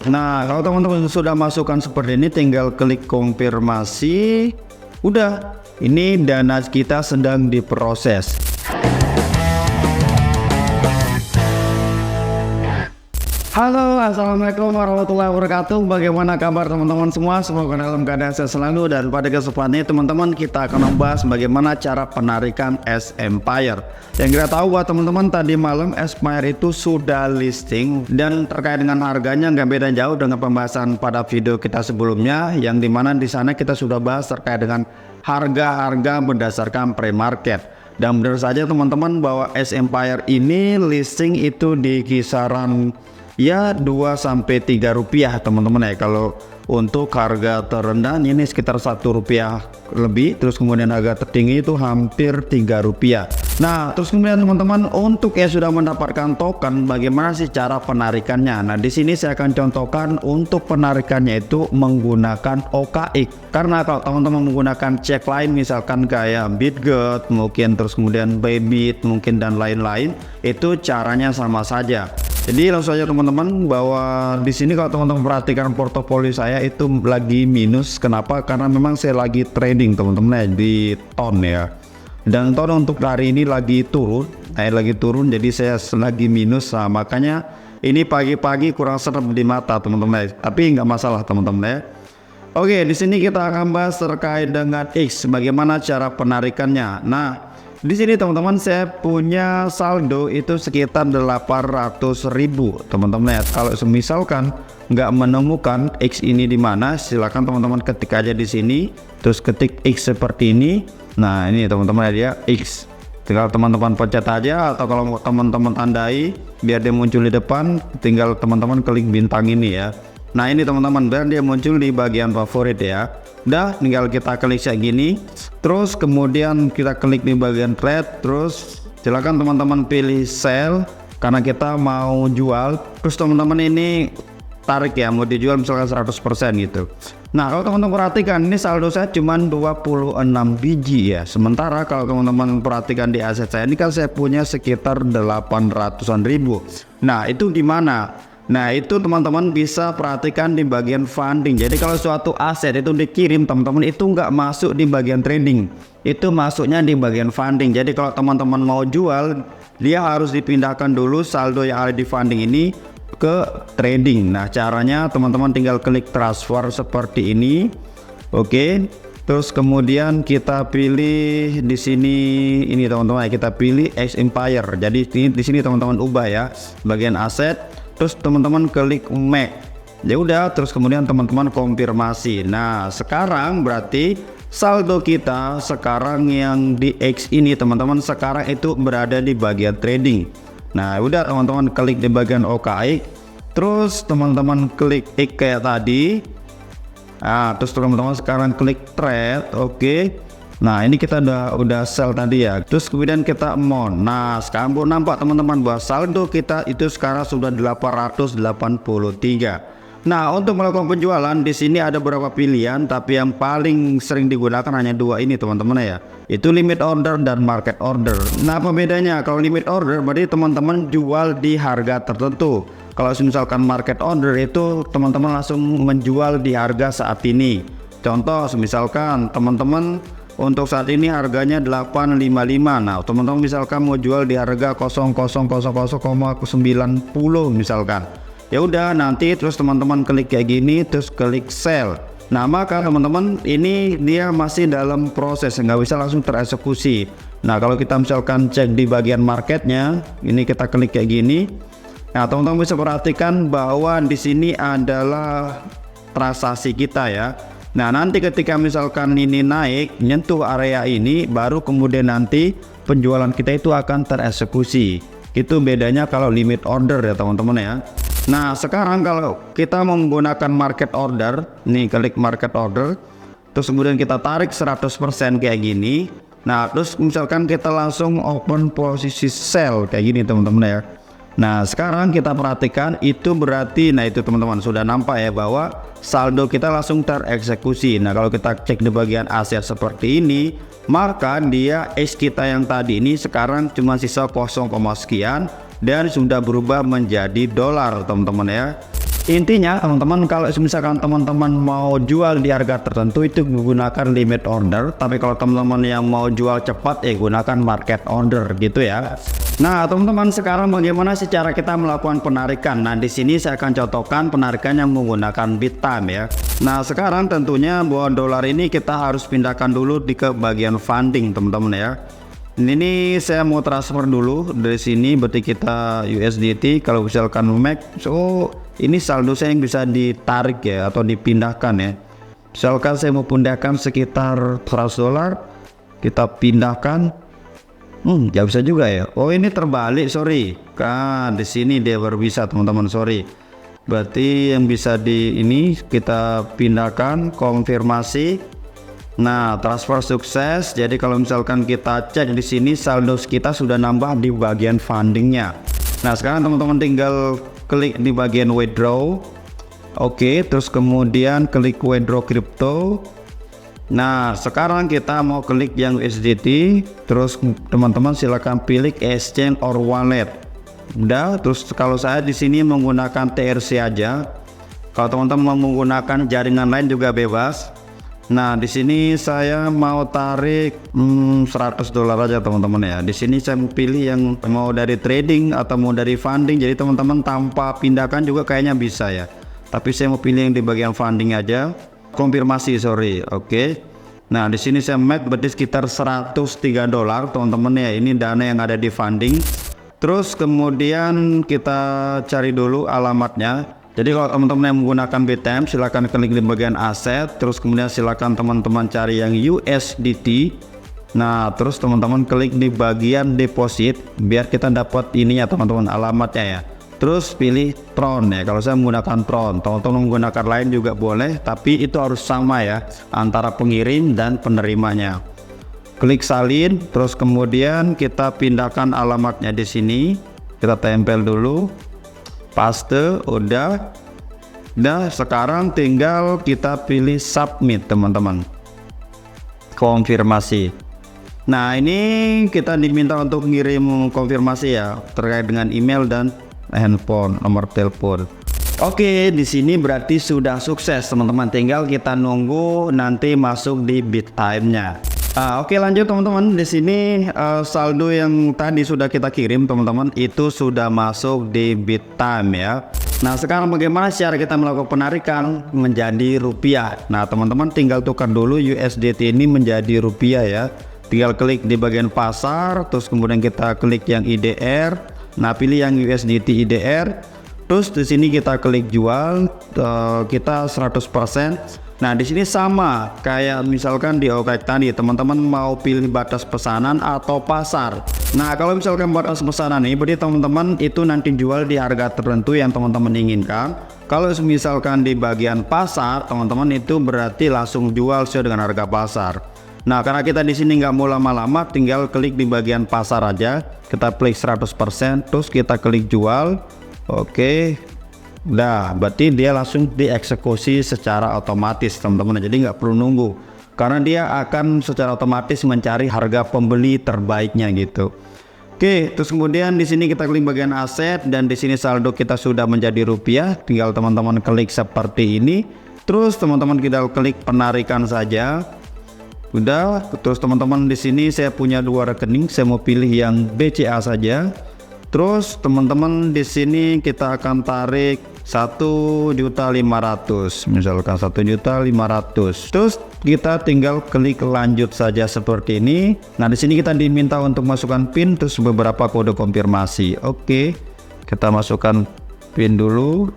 Nah, kalau teman-teman sudah masukkan seperti ini, tinggal klik konfirmasi. Udah, ini dana kita sedang diproses. Halo, assalamualaikum warahmatullahi wabarakatuh. Bagaimana kabar teman-teman semua? Semoga dalam keadaan sehat selalu. Dan pada kesempatan ini teman-teman, kita akan membahas bagaimana cara penarikan S-Empire. Yang kita tahu buat teman-teman, tadi malam S-Empire itu sudah listing, dan terkait dengan harganya nggak beda jauh dengan pembahasan pada video kita sebelumnya, yang dimana di sana kita sudah bahas terkait dengan harga-harga berdasarkan pre-market. Dan benar saja teman-teman bahwa S-Empire ini listing itu di kisaran ya 2-3 rupiah teman-teman ya. Kalau untuk harga terendah ini sekitar 1 rupiah lebih, terus kemudian harga tertinggi itu hampir 3 rupiah. Nah, terus kemudian teman-teman, untuk yang sudah mendapatkan token, bagaimana sih cara penarikannya? Nah, di sini saya akan contohkan untuk penarikannya itu menggunakan OKX. Karena kalau teman-teman menggunakan cek lain, misalkan kayak BitGet, mungkin terus kemudian Bybit, mungkin dan lain-lain, itu caranya sama saja. Jadi langsung saja teman-teman, bahwa di sini kalau teman-teman perhatikan portofolio saya itu lagi minus. Kenapa? Karena memang saya lagi trading teman-teman di ton ya. Dan ton untuk hari ini lagi turun, lagi turun. Jadi saya lagi minus. Nah, makanya ini pagi-pagi kurang serem di mata teman-teman. Tapi nggak masalah teman-teman ya. Oke, di sini kita akan bahas terkait dengan X, bagaimana cara penarikannya. Nah, di sini teman-teman saya punya saldo itu sekitar 800.000 teman-teman ya. Kalau misalkan nggak menemukan X ini di mana, silakan teman-teman ketik aja di sini, terus ketik X seperti ini. Nah, ini teman-teman ya, X. Tinggal teman-teman pencet aja, atau kalau mau teman-teman tandai biar dia muncul di depan, tinggal teman-teman klik bintang ini ya. Nah, ini teman-teman, biar dia muncul di bagian favorit ya. Udah, tinggal kita klik kayak gini, terus kemudian kita klik di bagian trade, terus silakan teman-teman pilih sell karena kita mau jual. Terus teman-teman ini tarik ya, mau dijual misalkan 100% gitu. Nah, kalau teman-teman perhatikan, ini saldo saya cuma 26 biji ya. Sementara kalau teman-teman perhatikan di aset saya ini kan saya punya sekitar 800-an ribu. Nah, itu gimana? Nah, itu teman-teman bisa perhatikan di bagian funding. Jadi kalau suatu aset itu dikirim teman-teman, itu nggak masuk di bagian trading, itu masuknya di bagian funding. Jadi kalau teman-teman mau jual, dia harus dipindahkan dulu saldo yang ada di funding ini ke trading. Nah, caranya teman-teman tinggal klik transfer seperti ini. Oke. Terus kemudian kita pilih di sini ini teman-teman, kita pilih S-Empire. Jadi di sini teman-teman ubah ya bagian aset. Terus teman-teman klik make. Ya udah, terus kemudian teman-teman konfirmasi. Nah, sekarang berarti saldo kita sekarang yang di X ini teman-teman sekarang itu berada di bagian trading. Nah, udah teman-teman klik di bagian OKX. Terus teman-teman klik X kayak tadi. Nah, terus teman-teman sekarang klik trade. Oke. Nah, ini kita udah sell tadi ya. Terus kemudian kita mon. Nah, sekarang baru nampak teman-teman bahwa saldo kita itu sekarang sudah 883. Nah, untuk melakukan penjualan di sini ada beberapa pilihan, tapi yang paling sering digunakan hanya dua ini teman-teman ya. Itu limit order dan market order. Nah, apa bedanya? Kalau limit order berarti teman-teman jual di harga tertentu. Kalau misalkan market order itu teman-teman langsung menjual di harga saat ini. Contoh misalkan teman-teman untuk saat ini harganya 855. Nah, teman-teman misalkan mau jual di harga 0000,90 misalkan. Ya udah, nanti terus teman-teman klik kayak gini, terus klik sell. Nah, maka teman-teman ini dia masih dalam proses, nggak bisa langsung tereksekusi. Nah, kalau kita misalkan cek di bagian marketnya, ini kita klik kayak gini. Nah, teman-teman bisa perhatikan bahwa di sini adalah transaksi kita ya. Nah, nanti ketika misalkan ini naik nyentuh area ini, baru kemudian nanti penjualan kita itu akan tereksekusi. Itu bedanya kalau limit order ya teman-teman ya. Nah, sekarang kalau kita menggunakan market order, nih klik market order, terus kemudian kita tarik 100% kayak gini. Nah, terus misalkan kita langsung open posisi sell kayak gini teman-teman ya. Nah, sekarang kita perhatikan itu berarti, nah itu teman-teman sudah nampak ya bahwa saldo kita langsung tereksekusi. Nah, kalau kita cek di bagian aset seperti ini, maka dia X kita yang tadi ini sekarang cuma sisa 0, sekian dan sudah berubah menjadi dolar teman-teman ya. Intinya teman-teman, kalau misalkan teman-teman mau jual di harga tertentu itu menggunakan limit order, tapi kalau teman-teman yang mau jual cepat gunakan market order gitu ya. Nah teman-teman, sekarang bagaimana sih cara kita melakukan penarikan? Nah di sini saya akan contohkan penarikan yang menggunakan Bittime ya. Nah sekarang tentunya bahwa dolar ini kita harus pindahkan dulu ke bagian funding teman-teman ya. Ini saya mau transfer dulu dari sini, berarti kita USDT. Kalau misalkan MAC, ini saldo saya yang bisa ditarik ya atau dipindahkan ya. Misalkan saya mau pindahkan sekitar $100, kita pindahkan. Nggak bisa juga ya. Oh ini terbalik, sorry. Kan di sini dia baru bisa teman-teman, sorry. Berarti yang bisa di ini kita pindahkan, konfirmasi. Nah, transfer sukses. Jadi kalau misalkan kita cek di sini saldo kita sudah nambah di bagian fundingnya. Nah, sekarang teman-teman tinggal klik di bagian withdraw. Oke, terus kemudian klik withdraw crypto. Nah, sekarang kita mau klik yang USDT. Terus teman-teman silakan pilih exchange or wallet. Udah, terus kalau saya di sini menggunakan TRC aja. Kalau teman-teman mau menggunakan jaringan lain juga bebas. Nah di sini saya mau tarik $100 aja teman-teman ya. Di sini saya mau pilih yang mau dari trading atau mau dari funding. Jadi teman-teman tanpa pindahkan juga kayaknya bisa ya. Tapi saya mau pilih yang di bagian funding aja. Konfirmasi, sorry. Oke. Nah di sini saya match berarti sekitar $103 teman-teman ya. Ini dana yang ada di funding. Terus kemudian kita cari dulu alamatnya. Jadi kalau teman-teman yang menggunakan Bittime silahkan klik di bagian aset, terus kemudian silakan teman-teman cari yang USDT. Nah terus teman-teman klik di bagian deposit biar kita dapat ini ya teman-teman, alamatnya ya. Terus pilih Tron ya, kalau saya menggunakan Tron, teman-teman menggunakan lain juga boleh, tapi itu harus sama ya antara pengirim dan penerimanya. Klik salin, terus kemudian kita pindahkan alamatnya di sini, kita tempel dulu. Paste, udah. Nah sekarang tinggal kita pilih submit teman-teman, konfirmasi. Nah ini kita diminta untuk ngirim konfirmasi ya terkait dengan email dan handphone, nomor telepon. Oke, di sini berarti sudah sukses teman-teman, tinggal kita nunggu nanti masuk di Bittime-nya. Oke lanjut teman-teman, di sini saldo yang tadi sudah kita kirim teman-teman itu sudah masuk di Bittime ya. Nah sekarang bagaimana cara kita melakukan penarikan menjadi rupiah? Nah teman-teman tinggal tukar dulu USDT ini menjadi rupiah ya. Tinggal klik di bagian pasar, terus kemudian kita klik yang IDR. Nah pilih yang USDT IDR. Terus di sini kita klik jual, kita 100%. Nah di sini sama kayak misalkan di OKX tadi, teman-teman mau pilih batas pesanan atau pasar. Nah kalau misalkan batas pesanan ini berarti teman-teman itu nanti jual di harga tertentu yang teman-teman inginkan. Kalau misalkan di bagian pasar, teman-teman itu berarti langsung jual sesuai dengan harga pasar. Nah karena kita di sini nggak mau lama-lama, tinggal klik di bagian pasar aja. Kita klik 100%, terus kita klik jual. Oke. Nah berarti dia langsung dieksekusi secara otomatis teman-teman, jadi nggak perlu nunggu karena dia akan secara otomatis mencari harga pembeli terbaiknya gitu. Oke, terus kemudian di sini kita klik bagian aset dan di sini saldo kita sudah menjadi rupiah, tinggal teman-teman klik seperti ini. Terus teman-teman kita klik penarikan saja. Udah, terus teman-teman di sini saya punya 2 rekening, saya mau pilih yang BCA saja. Terus teman-teman di sini kita akan tarik 1.500.000, misalkan 1.500.000. Terus kita tinggal klik lanjut saja seperti ini. Nah di sini kita diminta untuk masukkan PIN terus beberapa kode konfirmasi. Oke, kita masukkan PIN dulu.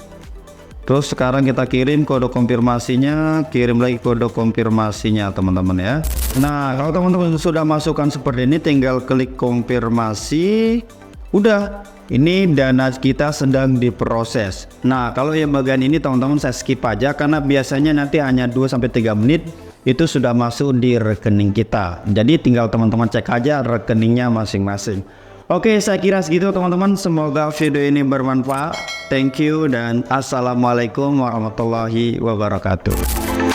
Terus sekarang kita kirim kode konfirmasinya, kirim lagi kode konfirmasinya teman-teman ya. Nah kalau teman-teman sudah masukkan seperti ini, tinggal klik konfirmasi. Udah, ini dana kita sedang diproses. Nah kalau yang bagian ini teman-teman saya skip aja karena biasanya nanti hanya 2-3 menit itu sudah masuk di rekening kita. Jadi tinggal teman-teman cek aja rekeningnya masing-masing. Oke, saya kira segitu teman-teman, semoga video ini bermanfaat. Thank you dan assalamualaikum warahmatullahi wabarakatuh.